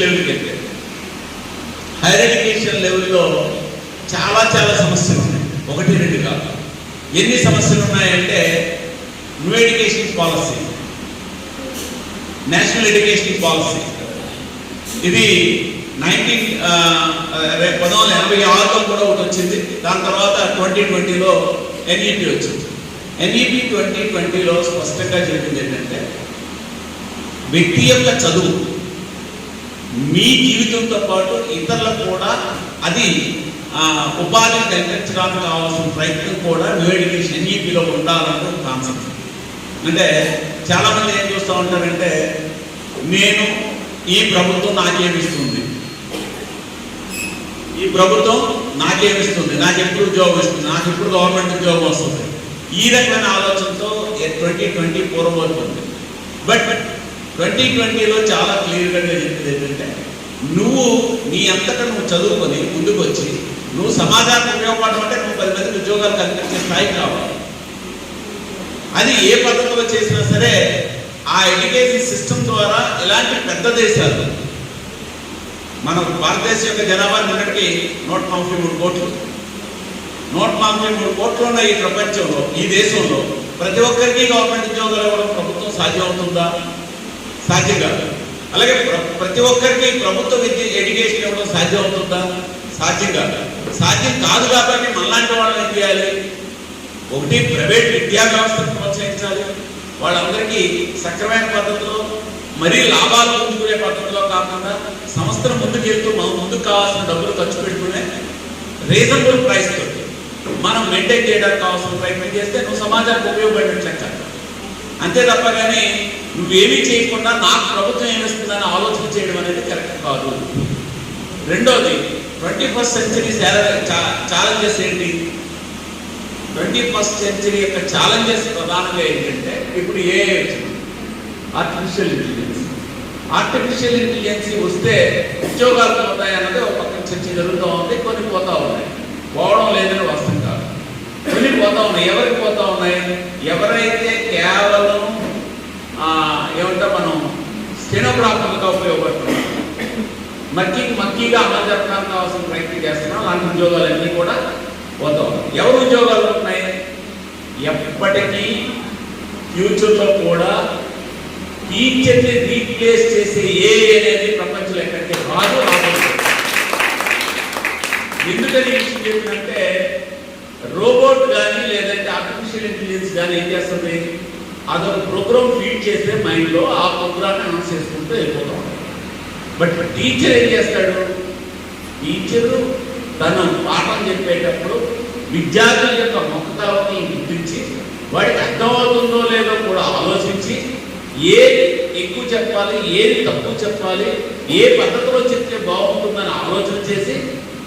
లెవెల్కి వెళ్తే higher education లెవెల్లో చాలా చాలా సమస్యలు ఉన్నాయి. ఒకటి రెండు కాదు. ఎన్ని సమస్యలు ఉన్నాయంటే new education policy, national education policy, ఇది 1986లో కూడా ఒకటి వచ్చింది. దాని తర్వాత 2020లో NEP వచ్చింది. NEP 2020లో స్పష్టంగా చెప్పింది ఏంటంటే వ్యక్తి యొక్క చదువు మీ జీవితంతో పాటు ఇతరులకు కూడా అది ఉపాధిని కల్పించడానికి కావాల్సిన ప్రయత్నం కూడా న్యూ ఎడ్యుకేషన్ NEPలో ఉండాలన్న కాన్సెప్ట్. అంటే చాలామంది ఏం చూస్తూ ఉంటారంటే నేను ఈ ప్రభుత్వం నాకేమిస్తుంది, ఈ ప్రభుత్వం నాకేమిస్తుంది, నాకు ఎప్పుడు ఉద్యోగం ఇస్తుంది, నాకు ఎప్పుడు గవర్నమెంట్ ఉద్యోగం వస్తుంది, ఈ రకమైన ఆలోచనతో 2020 పూర్వమవుతుంది. బట్ 2020లో చాలా క్లియర్గా చెప్పింది ఏంటంటే నువ్వు నీ అంతటా నువ్వు చదువుకొని ముందుకు వచ్చి నువ్వు సమాజానికి ఉపయోగపడడం అంటే నువ్వు 10 మందికి ఉద్యోగాలు కల్పించే స్థాయికి కావాలి. అది ఏ పద్ధతిలో చేసినా సరే ఆ ఎడ్యుకేషన్ సిస్టమ్ ద్వారా ఇలాంటి పెద్ద దేశాలు, మన భారతదేశం యొక్క జనాభా నిన్నటికి 143 కోట్లు, 143 కోట్లు ఉన్న ఈ ప్రపంచంలో, ఈ దేశంలో ప్రతి ఒక్కరికి గవర్నమెంట్ ఉద్యోగాలు ఇవ్వడం ప్రభుత్వం సాధ్యం అవుతుందా? సాధ్యం కాదు. అలాగే ప్రతి ఒక్కరికి ప్రభుత్వ విద్య ఎడ్యుకేషన్ ఇవ్వడం సాధ్యం అవుతుందా? సాధ్యం కాదు. సాధ్యం కాదు కాబట్టి మనలాంటి వాళ్ళని ఏం చేయాలి? ఒకటి, ప్రైవేట్ విద్యా వ్యవస్థను ప్రోత్సహించాలి. వాళ్ళందరికీ సక్రమైన పద్ధతిలో, మరీ లాభాలు పొందుకునే పద్ధతిలో కాకుండా సంస్థను ముందుకెళ్తూ ముందుకు కావాల్సిన డబ్బులు ఖర్చు పెట్టుకునే రీజనబుల్ ప్రైస్ తోటి మనం మెయింటైన్ చేయడానికి కావాల్సిన ప్రయత్నం చేస్తే నువ్వు సమాజానికి ఉపయోగపడేట్లెక్క. అంతే తప్ప కానీ నువ్వేమీ చేయకుండా నాకు ప్రభుత్వం ఏమిస్తుందని ఆలోచన చేయడం అనేది కరెక్ట్ కాదు. రెండోది, 21st సెంచరీ ఛాలెంజెస్ ఏంటి? 21st సెంచరీ యొక్క ఛాలెంజెస్ ప్రధానంగా ఏంటంటే ఇప్పుడు ఆర్టిఫిషియల్ ఇంటెలిజెన్స్ వస్తే ఉద్యోగాలు పోతాయి అన్నది ఒక పక్కన చర్చ జరుగుతూ ఉంది. కొన్ని పోతా ఉన్నాయి, పోవడం లేదని వస్తుంది కాదు, కొన్ని పోతా ఉన్నాయి. ఎవరికి పోతా ఉన్నాయి? ఎవరైతే కేవలం ఏమంటే మనం స్టెనోగ్రాఫర్లుగా ఉపయోగపడుతున్నాం, మక్కీగా అమలు జరపడానికి కావాల్సిన ప్రయత్నం చేస్తున్నాం, అలాంటి ఉద్యోగాలన్నీ కూడా పోతా ఉన్నాయి. ఎవరు ఉద్యోగాలు ఉన్నాయి? ఎప్పటికీ ఫ్యూచర్లో కూడా టీచర్ని రీప్లేస్ చేసే అనేది ప్రపంచంలో ఎక్కడికి రాదు. ఎందుకని విషయం చెప్పినంటే రోబోట్ కానీ లేదంటే ఆర్టిఫిషియల్ ఇంటెలిజెన్స్ కానీ ఏం చేస్తుంది? అదొక ప్రోగ్రామ్ ఫీడ్ చేస్తే మైండ్లో ఆ ప్రోగ్రామ్ని అనౌన్స్ చేసుకుంటూ వెళ్ళిపోతాం. బట్ టీచర్ ఏం చేస్తాడు? టీచరు తను పాఠం చెప్పేటప్పుడు విద్యార్థుల యొక్క ముఖతావతలను గుర్తించి వాడికి అర్థమవుతుందో లేదో కూడా ఆలోచించి ఏది ఎక్కువ చెప్పాలి, ఏది తక్కువ చెప్పాలి, ఏ పద్ధతిలో చెప్తే బాగుంటుందని ఆలోచన చేసి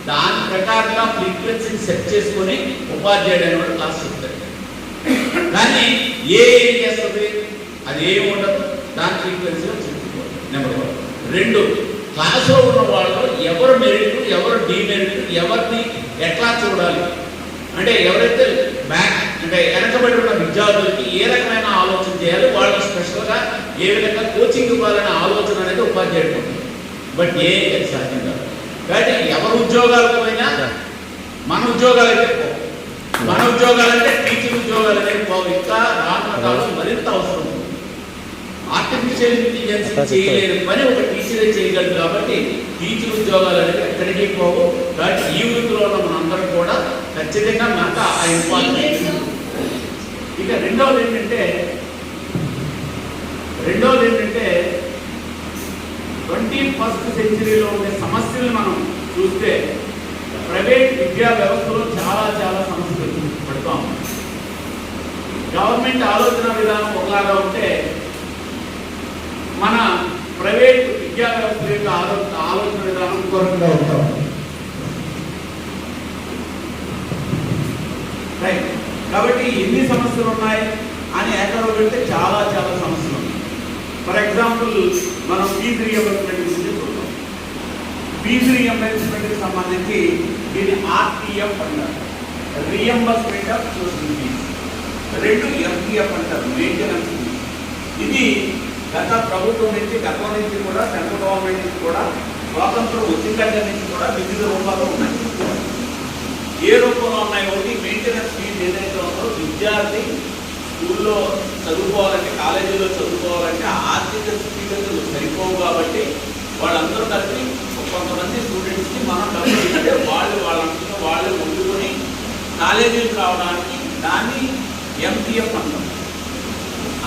దాని ప్రకారంగా ఫ్రీక్వెన్సీని సెట్ చేసుకొని ఉపాధ్యాయుడు అనేవాడు క్లాస్ చెప్తాడు. కానీ ఏం చేస్తుంది? అది ఏమి ఉండదు, దాని ఫ్రీక్వెన్సీలో చెప్పుకోవాలి. నెంబర్ 1. 2, క్లాస్లో ఉన్న వాళ్ళు ఎవరు మెరిట్, ఎవరు డిమెరిట్, ఎవరిని ఎట్లా చూడాలి అంటే ఎవరైతే అంటే వెనకబడి ఉన్న విద్యార్థులకి ఏ రకమైన ఆలోచన చేయాలి, వాళ్ళు స్పెషల్గా ఏ విధంగా కోచింగ్ ఇవ్వాలనే ఆలోచన అనేది ఉపాధ్యాయుడు ఉంటుంది. బట్ అది సాధ్యం కాదు. కాబట్టి ఎవరు ఉద్యోగాలు పోయినా మన ఉద్యోగాలు అయితే పోవు. మన ఉద్యోగాలు అంటే టీచింగ్ ఉద్యోగాలు అనేది పోవు. ఇంకా రానున్న కాలం మరింత అవసరం. ఆర్టిఫిషియల్ ఇంటెలిజెన్స్ చేయలేని పని ఒక టీచరే చేయగలరు. కాబట్టి టీచింగ్ ఉద్యోగాలు అనేది ఎక్కడికి పోవు. కాబట్టి ఈ వృత్తిలో ఉన్న మనందరం కూడా ఖచ్చితంగా మనకు ఆ ఇంపార్టెంట్. ఇక రెండవది ఏంటంటే 21st సెంచరీలో ఉండే సమస్యలు మనం చూస్తే ప్రైవేట్ విద్యా వ్యవస్థలో చాలా చాలా సమస్యలు పడుతాం. గవర్నమెంట్ ఆలోచన విధానం ఒకలాగా ఉంటే మన ప్రైవేట్ విద్యా వ్యవస్థ యొక్క ఆలోచన విధానం కొరకుగా ఉంటాం. రైట్. కాబట్టి ఎన్ని సమస్యలు ఉన్నాయి అని ఏకరవ పెడితే చాలా చాలా సమస్యలు ఉన్నాయి. ఫర్ ఎగ్జాంపుల్ మనం ఫీజు రీఎంబర్స్మెంట్ గురించి చూద్దాం. ఫీజు రీఎంబర్స్మెంట్కి సంబంధించి దీన్ని RTF అంటారు, reimbursement of tuition fee. 2 FTF అంటారు, మెయింటెనెన్స్ ఫీజ్. ఇది గత ప్రభుత్వం నుంచి గతం నుంచి కూడా సెంట్రల్ గవర్నమెంట్ నుంచి కూడా స్వాతంత్రం వచ్చిన దగ్గర నుంచి కూడా వివిధ రూపాల్లో ఉన్నాయి. ఏ రూపంలో ఉన్నాయి? ఒకటి మెయింటెనెన్స్ ఫీజు ఏదైతే ఉందో విద్యార్థి స్కూల్లో చదువుకోవాలంటే కాలేజీలో చదువుకోవాలంటే ఆర్థిక స్థితిగతులు సరిపోవు కాబట్టి వాళ్ళందరూ కలిపి కొంతమంది స్టూడెంట్స్కి మనం డబ్బులు ఇస్తే వాళ్ళంతా వాళ్ళు ముందుకొని కాలేజీలకు రావడానికి దాన్ని ఎంపీఎఫ్ అంటాం,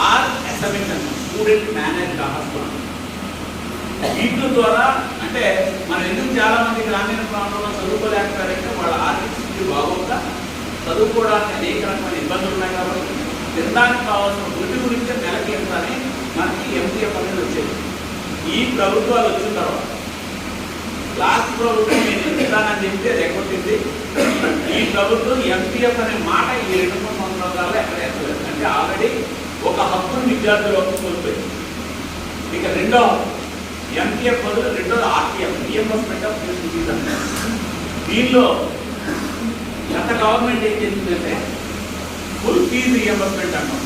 ఆర్ ఎస్ఎంఎస్ అంటాం, స్టూడెంట్ మేనేజ్డ్ హాస్టల్. వీటి ద్వారా అంటే మనం ఎందుకు చాలా మంది గ్రామీణ ప్రాంతంలో చదువుకోలేకపోయారంటే వాళ్ళ ఆర్థిక స్థితి బాగోక చదువుకోవడానికి అనేక రకమైన ఇబ్బందులు ఉన్నాయి కాబట్టి తినడానికి కావాల్సిన వృత్తి గురించి నెలకి ఎంతనే మనకి ఎంపీఎఫ్ అనేది వచ్చేది. ఈ ప్రభుత్వాలు వచ్చిన తర్వాత లాస్ట్ ప్రభుత్వం నేను ఇస్తానని చెప్తే రెక్కొట్టింది. ఈ ప్రభుత్వం ఎంపీఎఫ్ అనే మాట ఈ 2-3 సంవత్సరాలు ఎక్కడ ఎక్కలేదు. అంటే ఆల్రెడీ ఒక హక్కును విద్యార్థులు కోల్పోయింది. ఇక రెండో ఎంపీఎఫ్ బదులు రెండోది RTF, reimbursement of tuition fee అంటారు. దీనిలో గత గవర్నమెంట్ ఏం చేసిందంటే ఫుల్ ఫీజు రీఎంబర్స్మెంట్ అంటాం.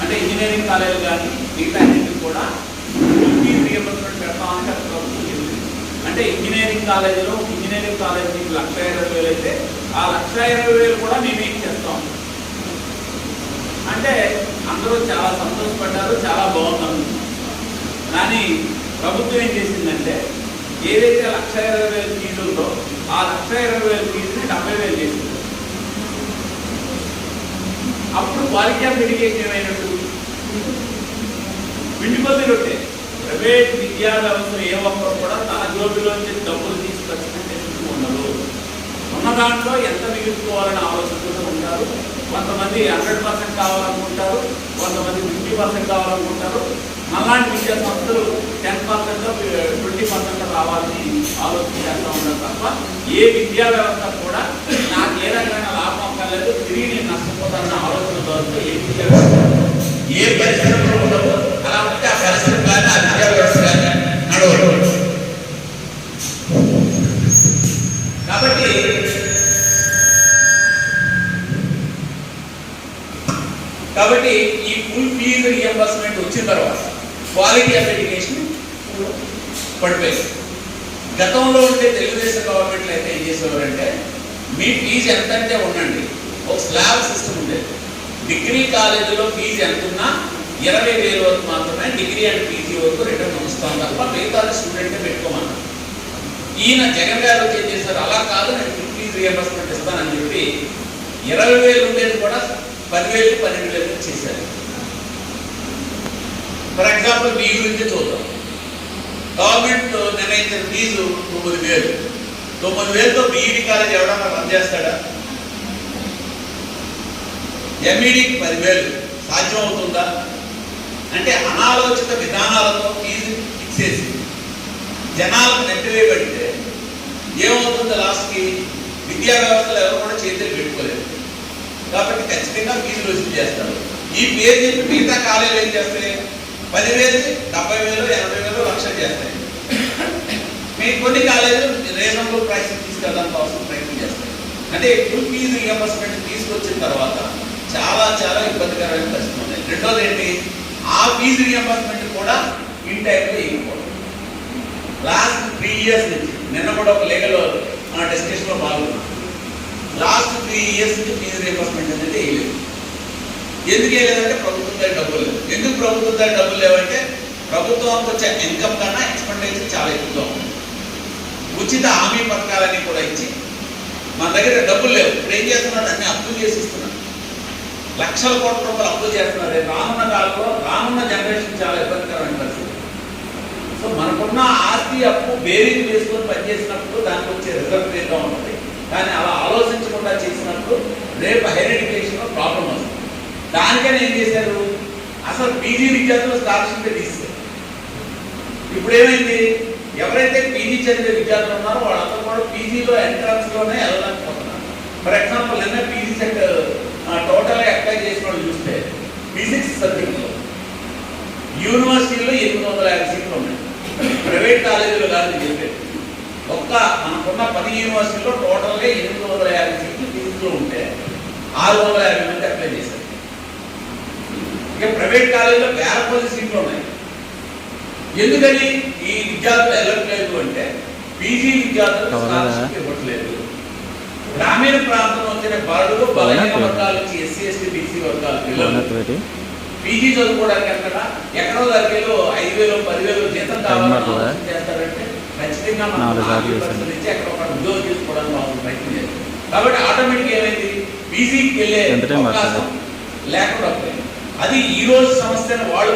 అంటే ఇంజనీరింగ్ కాలేజీలు కానీ మిగతా అన్నింటికి కూడా ఫుల్ ఫీజు రీఎంబర్స్మెంట్ పెడతామని ప్రభుత్వం చెప్పింది. అంటే ఇంజనీరింగ్ కాలేజీలో ఇంజనీరింగ్ కాలేజీ 1,20,000 అయితే ఆ 1,20,000 కూడా మేమే ఇచ్చేస్తాం. అంటే అందరూ చాలా సంతోషపడ్డారు, చాలా బాగుంది. కానీ ప్రభుత్వం ఏం చేసిందంటే ఏదైతే 1,20,000 ఫీజు ఉందో ఆ 1,20,000 ఫీజుని 70,000 చేసింది. అప్పుడు క్వాలిటీ ఆఫ్ ఎడ్యుకేషన్ ఏమైనట్టు విండిపల్లి రొట్టె. ప్రైవేట్ విద్యా వ్యవస్థ ఏ ఒక్కరు కూడా తన జోబులోంచి డబ్బులు తీసుకొచ్చినట్టు ఉండదు. ఉన్న దాంట్లో ఎంత మిగులుకోవాలని ఆలోచనతో ఉంటారు. కొంతమంది 100% కావాలనుకుంటారు, కొంతమంది 50% కావాలనుకుంటారు. అలాంటి విద్యా సంస్థలు 10%, 20% రావాలని ఆలోచన చేస్తూ ఉంటారు తప్ప ఏ విద్యా వ్యవస్థ కూడా నాకు ఏ రకమైన లాభం అక్కర్లేదు, తిరిగి నేను నష్టపోతానన్న ఆలోచనతో ఏ విద్యా వ్యవస్థ ఏ పరిశ్రమలో ఉండదు. అలా ఉంటే ఆ పరిశ్రమ కానీ ఆ విద్యా వ్యవస్థ కానీ నడవదు. కాబట్టి ఈ ఫుల్ ఫీజు రియంబర్స్మెంట్ వచ్చిన తర్వాత క్వాలిటీ ఆఫ్ ఎడ్యుకేషన్ పడిపోయింది. గతంలో ఉంటే తెలుగుదేశం గవర్నమెంట్లో అయితే ఏం చేసేవారంటే మీ ఫీజు ఎంత అంటే ఉండండి, ఒక స్లాబ్ సిస్టమ్ ఉండేది. డిగ్రీ కాలేజీలో ఫీజు ఎంత ఉన్నా 20,000 వరకు మాత్రమే డిగ్రీ అండ్ పీజీ వరకు రిటర్న్ ఇస్తాం తప్ప మిగతా స్టూడెంట్నే పెట్టుకోమన్నారు. ఈయన జగన్ గారు ఏం చేశారు, అలా కాదు నేను ఫుల్ ఫీజు రియంబర్స్మెంట్ ఇస్తానని చెప్పి 20,000 ఉండేది కూడా 10,000, 12,000 చేశారు. ఫర్ ఎగ్జాంపుల్ మీ గురించి చూద్దాం. గవర్నమెంట్ నిర్ణయించిన ఫీజు 9,000. 9,000తో బీఈడి కాలేజ్ ఎవడన్నా రన్ చేస్తాడా? ఎంఈడికి 10,000 సాధ్యం అవుతుందా? అంటే అనాలోచిత విధానాలతో ఫీజు ఫిక్స్ చేసి జనాలకు నెట్టివేయబడితే ఏమవుతుంది? లాస్ట్కి విద్యా వ్యవస్థలో ఎవరు కూడా చేతులు పెట్టుకోలేదు. కాబట్టి ఖచ్చితంగా ఫీజులు వసూలు చేస్తారు. ఈ పేరు చెప్పి మిగతా కాలేజీలు ఏం చేస్తాయి? 10,000, 70,000, 80,000, 1,00,000 చేస్తాయి. మీకు కొన్ని కాలేజీలు రీజనబుల్ ప్రైస్ తీసుకెళ్ళడానికి అవసరం ప్రయత్నం చేస్తాయి. అంటే ఫుల్ ఫీజు రియంబర్స్మెంట్ తీసుకొచ్చిన తర్వాత చాలా చాలా ఇబ్బందికరమైన పరిస్థితులు ఉన్నాయి. రెండోది ఏంటి, ఆ ఫీజు రియంబర్స్మెంట్ కూడా ఇన్ టైంలో వేయకపోవడం. లాస్ట్ 3 years నుంచి నిన్న కూడా ఒక లీగల్ డిస్కషన్లో పాల్గొన్నాం. లాస్ట్ 3 years నుంచి ఫీజు రియంబర్స్మెంట్ అనేది వేయలేదు. ఎందుకు వేయలేదంటే ప్రభుత్వం దగ్గర డబ్బులు లేవు. ఎందుకు ప్రభుత్వం దగ్గర డబ్బులు లేవంటే ప్రభుత్వానికి వచ్చే ఇన్కమ్ కన్నా ఎక్స్పెండిచర్ చాలా ఎక్కువగా ఉంది. ఉచిత హామీ పథకాలన్నీ కూడా ఇచ్చి మన దగ్గర డబ్బులు లేవు. ఇప్పుడు ఏం చేస్తున్నారు, అన్ని అప్పులు చేసి ఇస్తున్నారు. లక్షల కోట్ల రూపాయలు అప్పులు చేస్తున్నారు. రానున్న కాలంలో రానున్న జనరేషన్ చాలా ఇబ్బందికరమైన పరిస్థితి. సో మనకున్న ఆస్తి అప్పు బేరీలు వేసుకొని పనిచేసినప్పుడు దానికి వచ్చే రిజల్ట్ వేరుగా ఉంటుంది. కానీ అలా ఆలోచించకుండా చేసినప్పుడు రేపు హైయర్ ఎడ్యుకేషన్లో ప్రాబ్లం వస్తుంది. దానికని ఏం చేశారు, అసలు పీజీ విద్యార్థులు స్కాలర్షిప్ తీస్తారు. ఇప్పుడు ఏమైంది, ఎవరైతే పీజీ చదివే విద్యార్థులు ఉన్నారో వాళ్ళందరూ కూడా పీజీలో ఎంట్రన్స్లోనే వెళ్ళలేకపోతున్నారు. ఫర్ ఎగ్జాంపుల్ నిన్న పీజీ సెట్ టోటల్గా అప్లై చేసిన వాళ్ళు చూస్తే ఫిజిక్స్ సబ్జెక్టులో యూనివర్సిటీలో 850 సీట్లు ఉన్నాయి. ప్రైవేట్ కాలేజీలో కాదు చెప్పేది. మనకున్న 10 యూనివర్సిటీలో టోటల్గా 850 సీట్లు ఫిజిక్స్లో ఉంటే 650 మంది అప్లై చేశారు. ఇక ప్రైవేట్ కాలేజీలో 1000 సీట్లు ఉన్నాయి. ఎందుకని ఈ విద్యార్థులు వెళ్ళట్లేదు అంటే పీజీ విద్యార్థులు స్కాలర్షిప్ ఇవ్వట్లేదు. గ్రామీణ ప్రాంతం వచ్చిన బడుగు బలహీన వర్గాలకి ఎస్సీ ఎస్టీ బీసీ వర్గాల పిల్లలు పీజీ చదువుకోవడానికి ఎక్కడో దగ్గరలో 5,000 10,000 జీతం కావాలని చేస్తారంటే ఖచ్చితంగా మనం నుంచి ఎక్కడ ఒక ఉద్యోగం చేసుకోవడానికి వాళ్ళు ప్రయత్నం చేస్తారు. కాబట్టి ఆటోమేటిక్ ఏమైంది, పీజీకి వెళ్ళే అవకాశం లేకుండా పోయింది. అది ఈ రోజు సమస్యను వాళ్ళు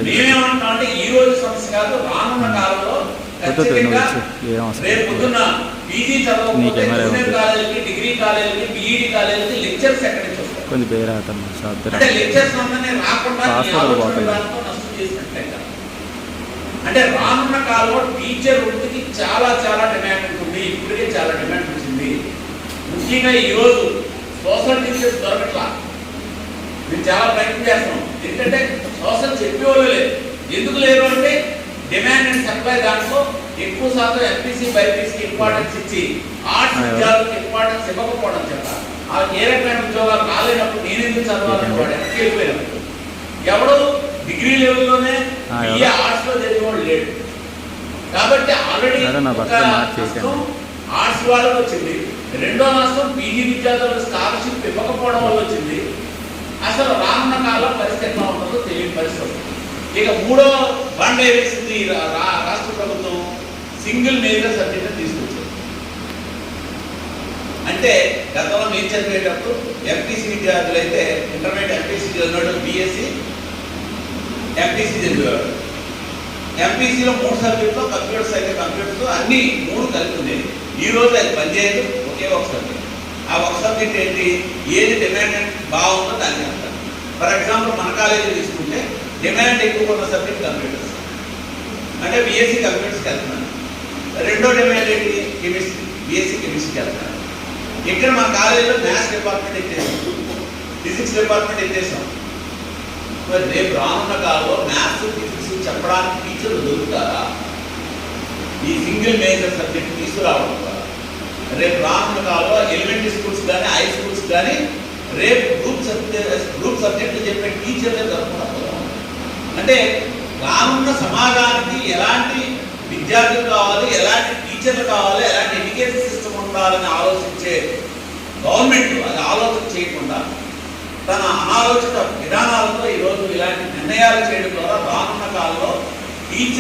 నేనేమంటున్నా అంటే ఈ రోజు సమస్య కాదు, రానున్న కాలంలో ఖచ్చితంగా రేపు పొద్దున్న పీజీ చదవకపోతే జూనియర్ కాలేజీకి, డిగ్రీ కాలేజీకి, బీఈడీ కాలేజీకి లెక్చర్స్ ఎక్కడి నుంచి వస్తారు? అంటే లెక్చర్స్ అందరినీ రాకుండా నష్టం చేసినట్లయితే అంటే రానున్న కాలంలో టీచర్ వృత్తికి చాలా చాలా డిమాండ్ ఉంటుంది. ఇప్పటికే చాలా డిమాండ్ వచ్చింది. ముఖ్యంగా ఈరోజు సోషల్ టీచర్స్ దొరకట్లా. మేము చాలా ప్రయత్నం చేస్తున్నాం. ఎందుకంటే సోషల్ చెప్పేవాళ్ళు లేదు. ఎందుకు లేరు అంటే డిమాండ్ అండ్ సప్లై దాంట్లో ఎక్కువ శాతం ఎంపీసీ బైపీసీకి ఇంపార్టెన్స్ ఇచ్చి ఆర్ట్స్ విద్యార్థులకు ఇంపార్టెన్స్ ఇవ్వకపోవడం చేత ఆ ఏ రకమైన ఉద్యోగాలు రాలేనప్పుడు నేను ఎందుకు చదవాలని వాడు ఎక్కడికి వెళ్ళిపోయినప్పుడు ఎవడు డిగ్రీ లెవెల్లోనే బిఏ ఆర్ట్స్ లో చదివేవాడు లేడు. కాబట్టి ఆల్రెడీ ఆర్ట్స్ వాళ్ళకి వచ్చింది. రెండో నష్టం పీజీ విద్యార్థులకు స్కాలర్షిప్ ఇవ్వకపోవడం వల్ల వచ్చింది. అసలు రానున్న కాలం పరిస్థితి ఎట్లా ఉంటుందో తెలియని పరిస్థితి. ఇక మూడో బండ వేసింది రాష్ట్ర ప్రభుత్వం, సింగిల్ మేజర్ సబ్జెక్ట్ తీసుకొచ్చింది. అంటే గతంలో మేము చదివేటప్పుడు ఎంపీసీ విద్యార్థులు అయితే ఇంటర్మీడియట్ ఎంపీసీ చదివినాడు, బీఎస్సీ ఎంపీసీ చదివేవాడు. ఎంపీసీలో 3 సబ్జెక్టులో కంప్యూటర్స్ అయితే కంప్యూటర్స్ అన్ని 3 కలిపి ఉండేది. ఈ రోజు అది పనిచేయదు, ఒకే ఒక సబ్జెక్ట్. ఆ ఒక సబ్జెక్ట్ ఏంటి, ఏది డిమాండ్ బాగుందో దాన్ని అంటారు. ఫర్ ఎగ్జాంపుల్ మన కాలేజీ తీసుకుంటే డిమాండ్ ఎక్కువ ఉన్న సబ్జెక్ట్ కంప్యూటర్స్, అంటే బీఎస్సీ కంప్యూటర్స్కి వెళ్తున్నాను. రెండో డిమాండ్ ఏంటి, కెమిస్ట్రీ, బీఎస్సీ కెమిస్ట్రీకి వెళ్తున్నాను. ఇక్కడ మన కాలేజీలో మ్యాథ్స్ డిపార్ట్మెంట్ ఎత్తేసాం, ఫిజిక్స్ డిపార్ట్మెంట్ ఎత్తేసాం. మరి రేపు రానున్న కాలంలో మ్యాథ్స్ ఫిజిక్స్ చెప్పడానికి టీచర్లు దొరుకుతారా? ఈ సింగిల్ మేజర్ సబ్జెక్ట్ తీసుకురావడం ద్వారా రేపు రానున్న కాలంలో ఎలిమెంటరీ స్కూల్స్ కానీ హై స్కూల్స్ కానీ రేపు గ్రూప్ సబ్జెక్టులు చెప్పే టీచర్లే దొరకకుండా. అంటే రానున్న సమాజానికి ఎలాంటి విద్యార్థులు కావాలి, ఎలాంటి టీచర్లు కావాలి, ఎలాంటి ఎడ్యుకేషన్ సిస్టమ్ ఉండాలని ఆలోచించే గవర్నమెంట్ అది ఆలోచన చేయకుండా తన అనాలోచిత విధానాలతో ఈరోజు ఇలాంటి నిర్ణయాలు చేయడం ద్వారా రానున్న కాలంలో టీచర్